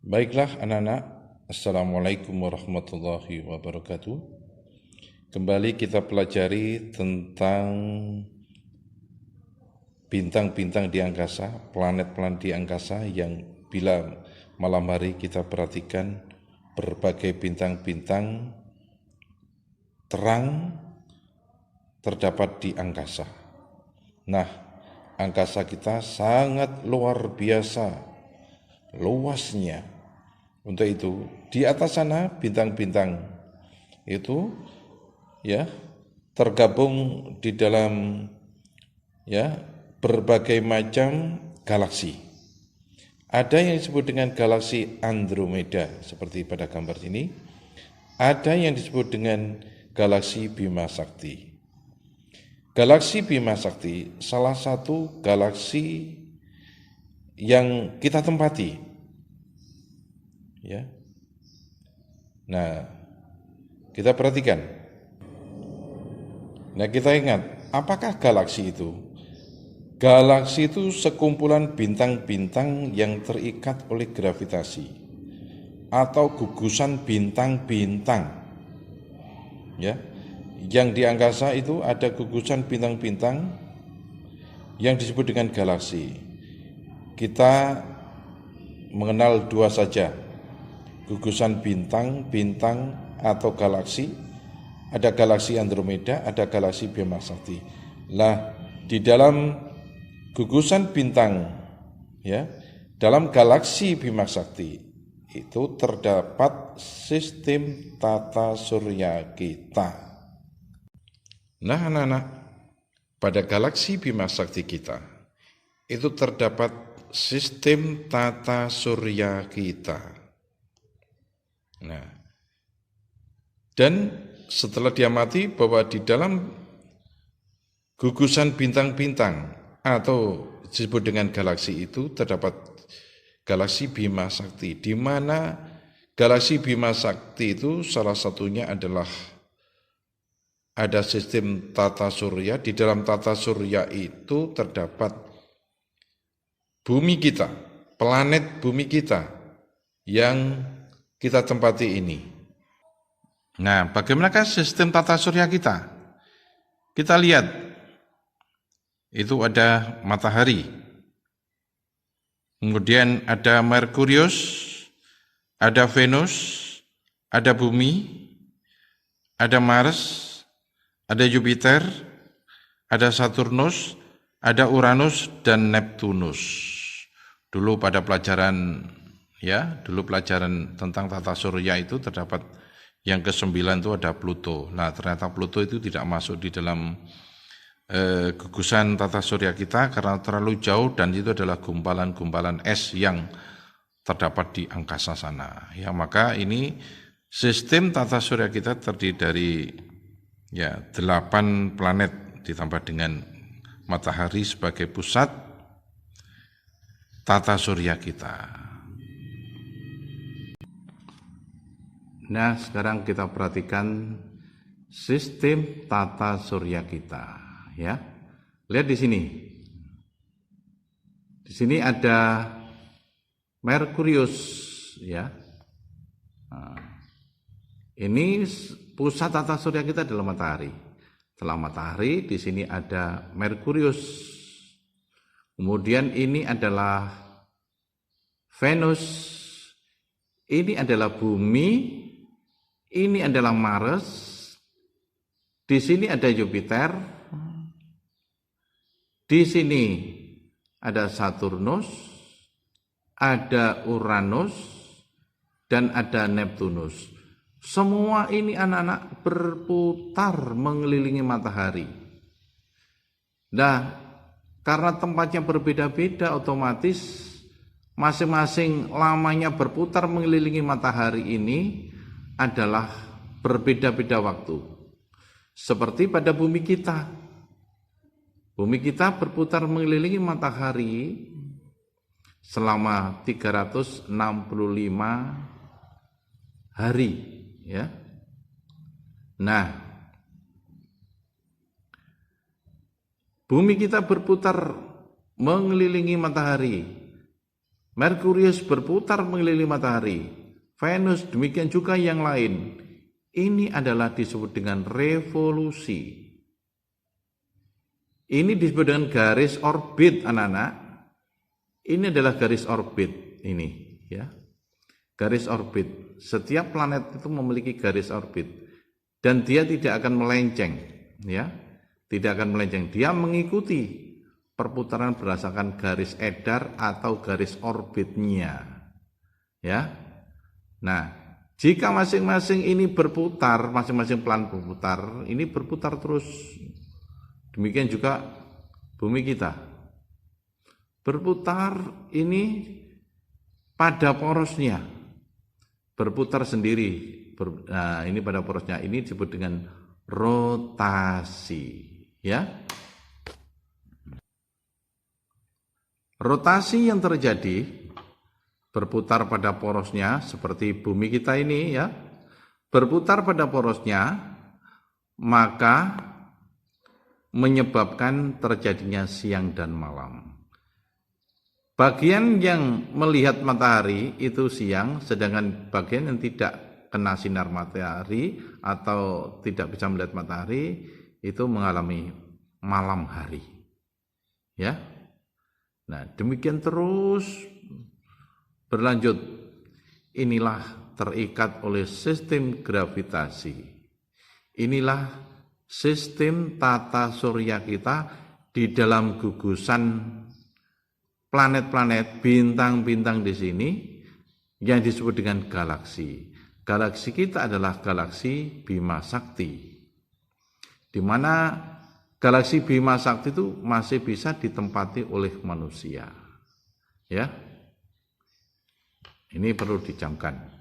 Baiklah anak-anak, Assalamualaikum warahmatullahi wabarakatuh. Kembali kita pelajari tentang bintang-bintang di angkasa, planet-planet di angkasa yang bila malam hari kita perhatikan berbagai bintang-bintang terang terdapat di angkasa. Nah, angkasa kita sangat luar biasa luasnya. Untuk itu, di atas sana bintang-bintang itu ya tergabung di dalam berbagai macam galaksi. Ada yang disebut dengan galaksi Andromeda seperti pada gambar ini. Ada yang disebut dengan galaksi Bima Sakti. Galaksi Bima Sakti salah satu galaksi yang kita tempati. Ya. Nah, kita perhatikan. Nah, kita ingat, apakah galaksi itu? Galaksi itu sekumpulan bintang-bintang yang terikat oleh gravitasi atau gugusan bintang-bintang. Ya. Yang di angkasa itu ada gugusan bintang-bintang yang disebut dengan galaksi. Kita mengenal dua saja, gugusan bintang atau galaksi. Ada galaksi Andromeda, ada galaksi Bima Sakti. Lah, di dalam gugusan bintang, dalam galaksi Bima Sakti itu terdapat sistem tata surya kita. Nah, anak-anak, pada galaksi Bima Sakti kita itu terdapat sistem tata surya kita. Nah, dan setelah diamati bahwa di dalam gugusan bintang-bintang atau disebut dengan galaksi itu terdapat galaksi Bima Sakti, di mana galaksi Bima Sakti itu salah satunya adalah ada sistem tata surya. Di dalam tata surya itu terdapat bumi kita, planet bumi kita yang kita tempati ini. Nah, bagaimanakah sistem tata surya kita? Kita lihat, itu ada matahari, kemudian ada Merkurius, ada Venus, ada bumi, ada Mars, ada Jupiter, ada Saturnus, ada Uranus dan Neptunus. Dulu pada pelajaran tentang tata surya itu terdapat yang ke-9 itu ada Pluto. Nah, ternyata Pluto itu tidak masuk di dalam gugusan tata surya kita karena terlalu jauh dan itu adalah gumpalan-gumpalan es yang terdapat di angkasa sana. Ya, maka ini sistem tata surya kita terdiri dari 8 planet ditambah dengan matahari sebagai pusat tata surya kita. Nah, sekarang kita perhatikan sistem tata surya kita, ya. Lihat di sini. Di sini ada Merkurius, ya. Nah, ini pusat tata surya kita adalah matahari. Setelah matahari, di sini ada Merkurius. Kemudian ini adalah Venus. Ini adalah bumi. Ini adalah Mars. Di sini ada Jupiter. Di sini ada Saturnus, ada Uranus, dan ada Neptunus. Semua ini anak-anak berputar mengelilingi matahari. Nah, karena tempatnya berbeda-beda, otomatis masing-masing lamanya berputar mengelilingi matahari ini adalah berbeda-beda waktu. Seperti pada bumi kita. Bumi kita berputar mengelilingi matahari selama 365 hari, ya. Nah, bumi kita berputar mengelilingi matahari Merkurius berputar mengelilingi matahari, Venus demikian juga yang lain. Ini adalah disebut dengan revolusi. Ini disebut dengan garis orbit, anak-anak. Ini adalah garis orbit ini, ya. Garis orbit. Setiap planet itu memiliki garis orbit dan dia tidak akan melenceng, ya. Tidak akan melenceng. Dia mengikuti perputaran berdasarkan garis edar atau garis orbitnya, ya. Nah, jika masing-masing ini berputar, masing-masing planet berputar, ini berputar terus. Demikian juga bumi kita berputar ini pada porosnya, berputar sendiri. Nah, ini pada porosnya, ini disebut dengan rotasi, ya. Rotasi yang terjadi berputar pada porosnya seperti bumi kita ini, ya. Berputar pada porosnya maka menyebabkan terjadinya siang dan malam. Bagian yang melihat matahari itu siang, sedangkan bagian yang tidak kena sinar matahari atau tidak bisa melihat matahari itu mengalami malam hari. Ya. Nah, demikian terus berlanjut. Inilah terikat oleh sistem gravitasi. Inilah sistem tata surya kita di dalam gugusan planet-planet, bintang-bintang di sini yang disebut dengan galaksi. Galaksi kita adalah galaksi Bima Sakti, di mana galaksi Bima Sakti itu masih bisa ditempati oleh manusia. Ya. Ini perlu dicamkan.